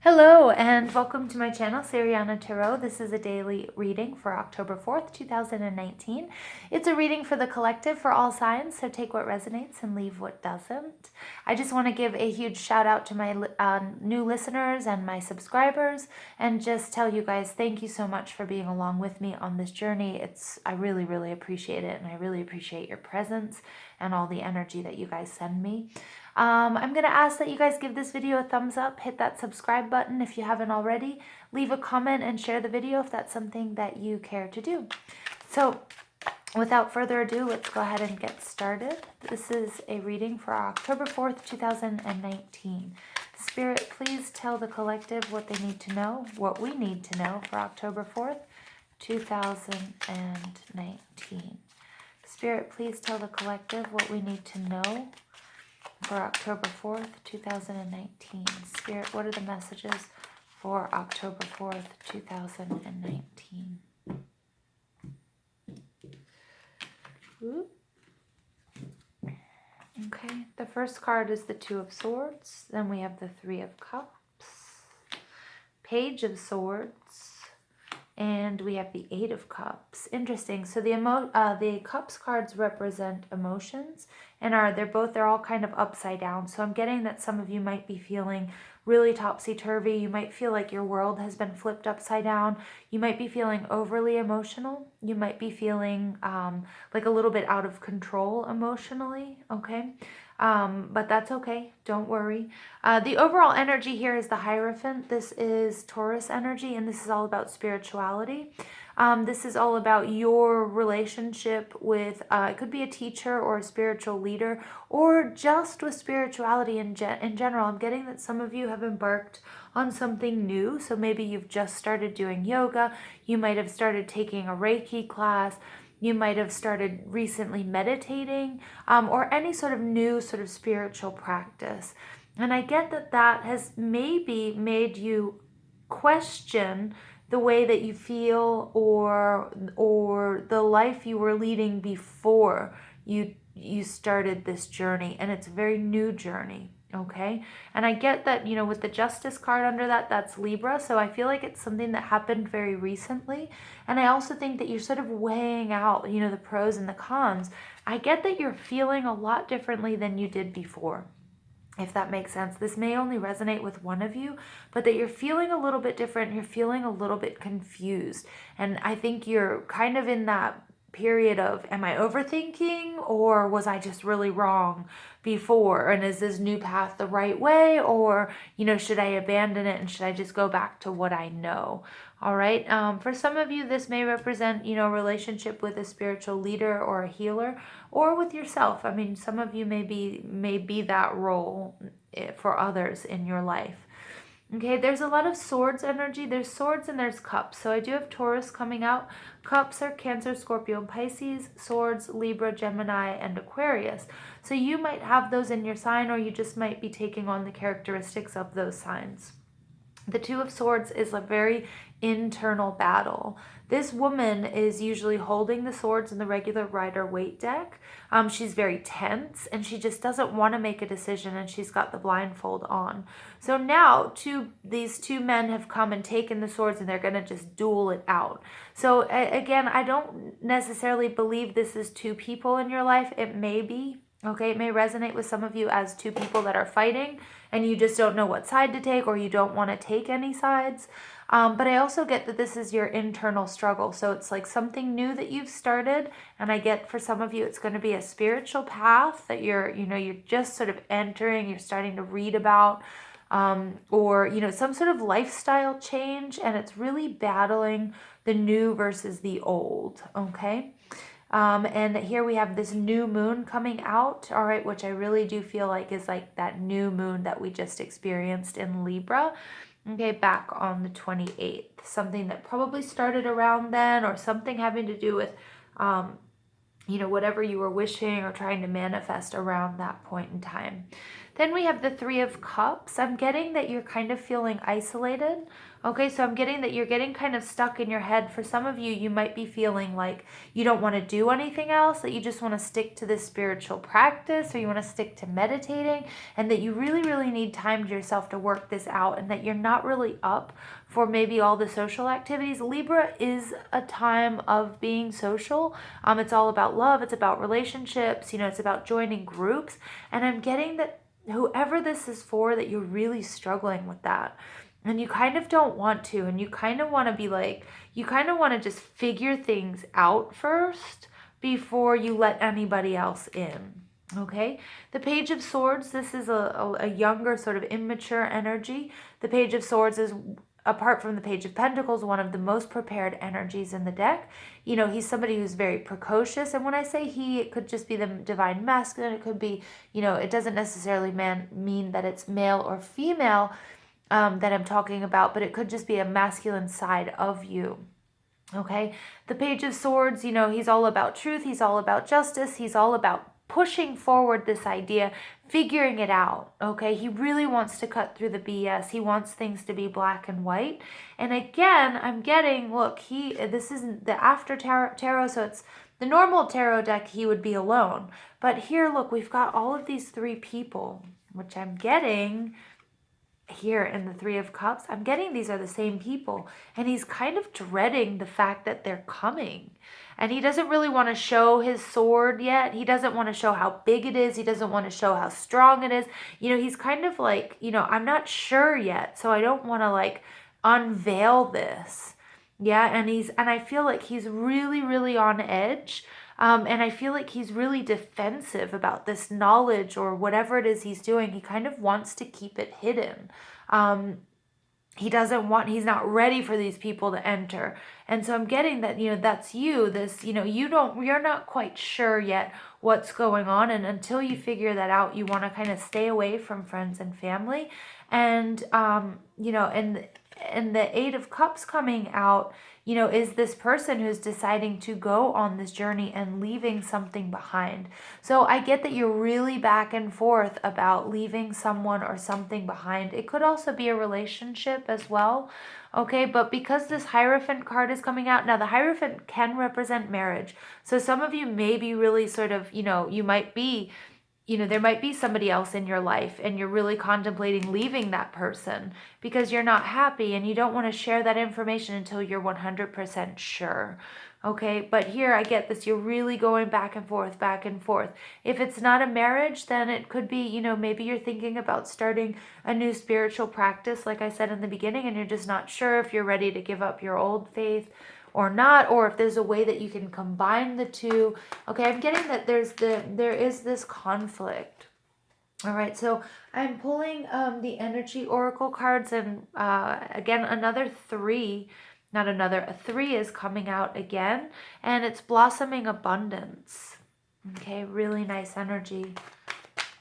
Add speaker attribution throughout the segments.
Speaker 1: Hello and welcome to my channel, Siriana Tarot. This is a daily reading for October 4th, 2019. It's a reading for the collective for all signs, so take what resonates and leave what doesn't. I just want to give a huge shout out to my new listeners and my subscribers and just tell you guys thank you so much for being along with me on this journey. I really, really appreciate it, and I really appreciate your presence and all the energy that you guys send me. I'm going to ask that you guys give this video a thumbs up, hit that subscribe button if you haven't already, leave a comment and share the video if that's something that you care to do. So without further ado, let's go ahead and get started. This is a reading for October 4th, 2019. Spirit, please tell the collective what they need to know, what we need to know for October 4th, 2019. Spirit, please tell the collective what we need to know for October 4th, 2019. Spirit, what are the messages for October 4th, 2019? Ooh. Okay, the first card is the Two of Swords. Then we have the Three of Cups, Page of Swords, and we have the Eight of Cups. Interesting. So the Cups cards represent emotions, and they're all kind of upside down. So I'm getting that some of you might be feeling really topsy-turvy. You might feel like your world has been flipped upside down. You might be feeling overly emotional. You might be feeling like a little bit out of control emotionally, okay? But that's okay. Don't worry. The overall energy here is the Hierophant. This is Taurus energy, and this is all about spirituality. This is all about your relationship with, it could be a teacher or a spiritual leader, or just with spirituality in general. I'm getting that some of you have embarked on something new. So maybe you've just started doing yoga. You might have started taking a Reiki class. You might have started recently meditating, or any sort of new sort of spiritual practice. And I get that has maybe made you question the way that you feel or the life you were leading before you started this journey, and it's a very new journey. Okay, and I get that, with the Justice card under that's Libra, so I feel like it's something that happened very recently. And I also think that you're sort of weighing out, the pros and the cons. I get that you're feeling a lot differently than you did before, if that makes sense. This may only resonate with one of you, but that you're feeling a little bit different, you're feeling a little bit confused. And I think you're kind of in that period of, am I overthinking, or was I just really wrong before? And is this new path the right way? Or, should I abandon it and should I just go back to what I know? All right. For some of you, this may represent, a relationship with a spiritual leader or a healer, or with yourself. I mean, some of you may be that role for others in your life. Okay, there's a lot of swords energy. There's swords and there's cups. So I do have Taurus coming out. Cups are Cancer, Scorpio, and Pisces. Swords, Libra, Gemini, and Aquarius. So you might have those in your sign, or you just might be taking on the characteristics of those signs. The Two of Swords is a very internal battle. This woman is usually holding the swords in the regular Rider-Waite deck. She's very tense, and she just doesn't want to make a decision, and she's got the blindfold on. So now these two men have come and taken the swords, and they're going to just duel it out. So again, I don't necessarily believe this is two people in your life. It may be. Okay, it may resonate with some of you as two people that are fighting and you just don't know what side to take, or you don't want to take any sides. But I also get that this is your internal struggle. So it's like something new that you've started. And I get for some of you, it's going to be a spiritual path that you're just sort of entering, you're starting to read about, or, some sort of lifestyle change. And it's really battling the new versus the old. Okay. And here we have this new moon coming out, all right, which I really do feel like is like that new moon that we just experienced in Libra, okay, back on the 28th. Something that probably started around then, or something having to do with, whatever you were wishing or trying to manifest around that point in time. Then we have the Three of Cups. I'm getting that you're kind of feeling isolated. Okay, so I'm getting that you're getting kind of stuck in your head. For some of you, you might be feeling like you don't want to do anything else, that you just want to stick to this spiritual practice, or you want to stick to meditating, and that you really, really need time to yourself to work this out, and that you're not really up for maybe all the social activities. Libra is a time of being social. It's all about love. It's about relationships. It's about joining groups. And I'm getting that whoever this is for, that you're really struggling with that. And you kind of don't want to, and you kind of want to be like, you kind of want to just figure things out first before you let anybody else in. Okay, the Page of Swords, this is a younger, sort of immature energy. The Page of Swords is, apart from the Page of Pentacles, one of the most prepared energies in the deck. He's somebody who's very precocious. And when I say he, it could just be the divine masculine. It could be, it doesn't necessarily mean that it's male or female that I'm talking about, but it could just be a masculine side of you. Okay, the Page of Swords, he's all about truth. He's all about justice. He's all about pushing forward this idea, figuring it out. Okay, he really wants to cut through the BS. He wants things to be black and white. And again, I'm getting, look, this isn't the after tarot, so it's the normal tarot deck. He would be alone, but here, look, we've got all of these three people, which I'm getting here in the Three of Cups. I'm getting these are the same people, and he's kind of dreading the fact that they're coming, and he doesn't really want to show his sword yet. He doesn't want to show how big it is. He doesn't want to show how strong it is. He's kind of like, I'm not sure yet, so I don't want to like unveil this. Yeah, and I feel like he's really, really on edge. And I feel like he's really defensive about this knowledge or whatever it is he's doing. He kind of wants to keep it hidden. He's not ready for these people to enter. And so I'm getting that, that's you, you're not quite sure yet what's going on. And until you figure that out, you want to kind of stay away from friends and family. And, and the Eight of Cups coming out, is this person who's deciding to go on this journey and leaving something behind. So I get that you're really back and forth about leaving someone or something behind. It could also be a relationship as well. Okay, but because this Hierophant card is coming out, now the Hierophant can represent marriage. So some of you may be really sort of, you might be, there might be somebody else in your life, and you're really contemplating leaving that person because you're not happy, and you don't want to share that information until you're 100% sure. Okay, but here I get this, you're really going back and forth, back and forth. If it's not a marriage, then it could be, maybe you're thinking about starting a new spiritual practice, like I said in the beginning, and you're just not sure if you're ready to give up your old faith or not, or if there's a way that you can combine the two. Okay, I'm getting that there is this conflict. All right, so I'm pulling the energy oracle cards, and again, a three is coming out again, and it's blossoming abundance. Okay, really nice energy.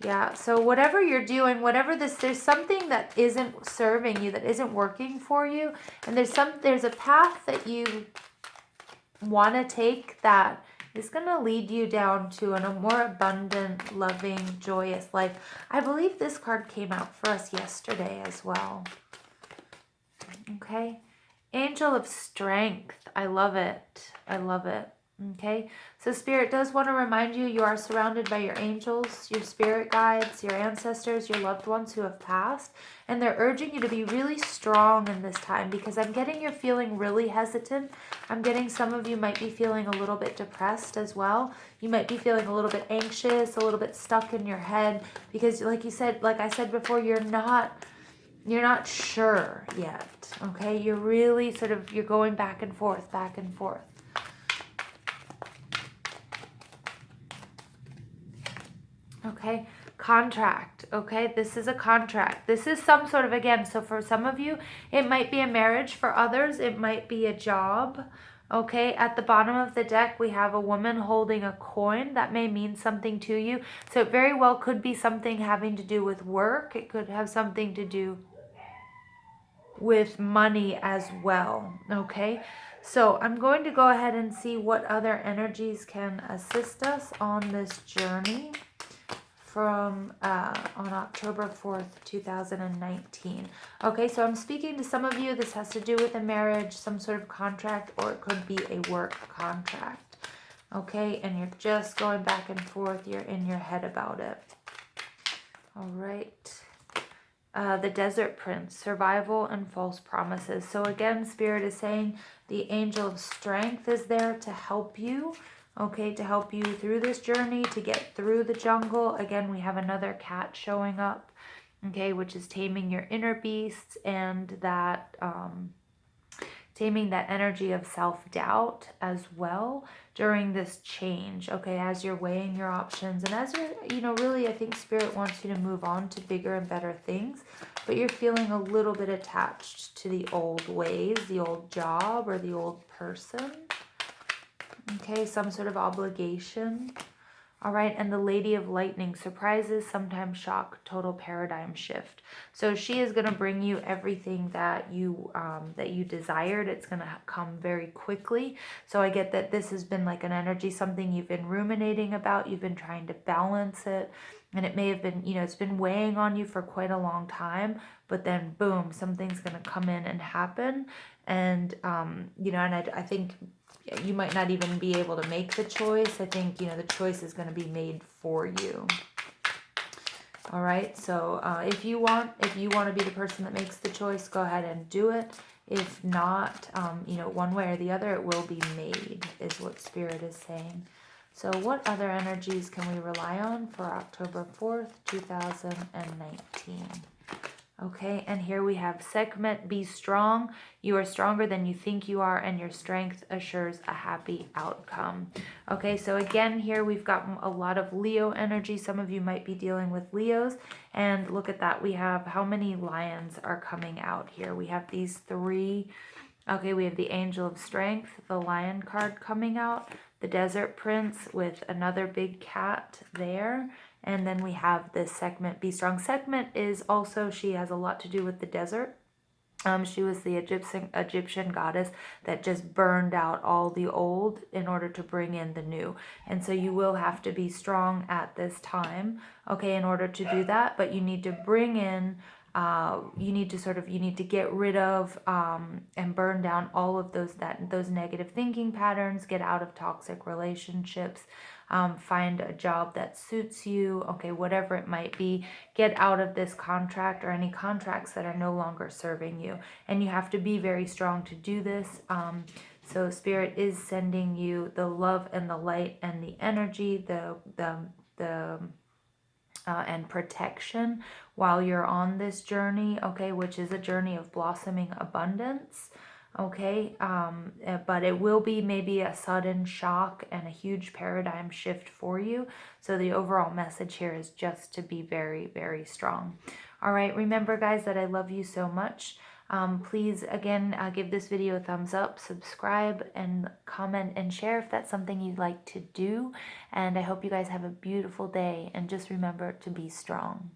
Speaker 1: Yeah, so whatever you're doing, there's something that isn't serving you, that isn't working for you, and there's a path that you want to take that is going to lead you down to a more abundant, loving, joyous life. I believe this card came out for us yesterday as well. Okay, Angel of Strength. I love it. I love it. Okay, so Spirit does want to remind you, you are surrounded by your angels, your spirit guides, your ancestors, your loved ones who have passed, and they're urging you to be really strong in this time, because I'm getting you're feeling really hesitant. I'm getting some of you might be feeling a little bit depressed as well. You might be feeling a little bit anxious, a little bit stuck in your head, because like I said before, you're not sure yet. Okay, you're really you're going back and forth, back and forth. Okay, contract. Okay, this is a contract. This is some sort of, again, so for some of you, it might be a marriage. For others, it might be a job. Okay, at the bottom of the deck, we have a woman holding a coin. That may mean something to you. So it very well could be something having to do with work. It could have something to do with money as well. Okay, so I'm going to go ahead and see what other energies can assist us on this journey from on October 4th, 2019. Okay, so I'm speaking to some of you. This has to do with a marriage, some sort of contract, or it could be a work contract. Okay, and you're just going back and forth. You're in your head about it. All right. The Desert Prince, survival and false promises. So again, Spirit is saying the angel of strength is there to help you. Okay, to help you through this journey, to get through the jungle. Again, we have another cat showing up, okay, which is taming your inner beasts and that taming that energy of self-doubt as well during this change, okay, as you're weighing your options and as you're, really, I think Spirit wants you to move on to bigger and better things, but you're feeling a little bit attached to the old ways, the old job or the old person, okay, some sort of obligation. All right, and the Lady of Lightning, surprises, sometimes shock, total paradigm shift. So she is going to bring you everything that you desired. It's going to come very quickly. So I get that this has been like an energy, something you've been ruminating about. You've been trying to balance it. And it may have been, it's been weighing on you for quite a long time. But then, boom, something's going to come in and happen. And, and I think you might not even be able to make the choice. I think, the choice is going to be made for you. All right. So if you want to be the person that makes the choice, go ahead and do it. If not, one way or the other, it will be made, is what Spirit is saying. So what other energies can we rely on for October 4th, 2019? Okay, and here we have segment, be strong. You are stronger than you think you are, and your strength assures a happy outcome. Okay, so again, here we've got a lot of Leo energy. Some of you might be dealing with Leos. And look at that. We have how many lions are coming out here? We have these three. Okay, we have the Angel of Strength, the Lion card coming out, the Desert Prince with another big cat there. And then we have this segment, Be Strong. Segment is also, she has a lot to do with the desert. She was the Egyptian goddess that just burned out all the old in order to bring in the new. And so you will have to be strong at this time, okay, in order to do that. But you need to bring in, you need to get rid of and burn down all of those negative thinking patterns, get out of toxic relationships. Find a job that suits you, okay, whatever it might be. Get out of this contract or any contracts that are no longer serving you. And you have to be very strong to do this. So Spirit is sending you the love and the light and the energy, and protection while you're on this journey, okay, which is a journey of blossoming abundance. Okay, but it will be maybe a sudden shock and a huge paradigm shift for you. So the overall message here is just to be very, very strong. All right, remember guys that I love you so much. Please, again, give this video a thumbs up, subscribe, and comment and share if that's something you'd like to do. And I hope you guys have a beautiful day. And just remember to be strong.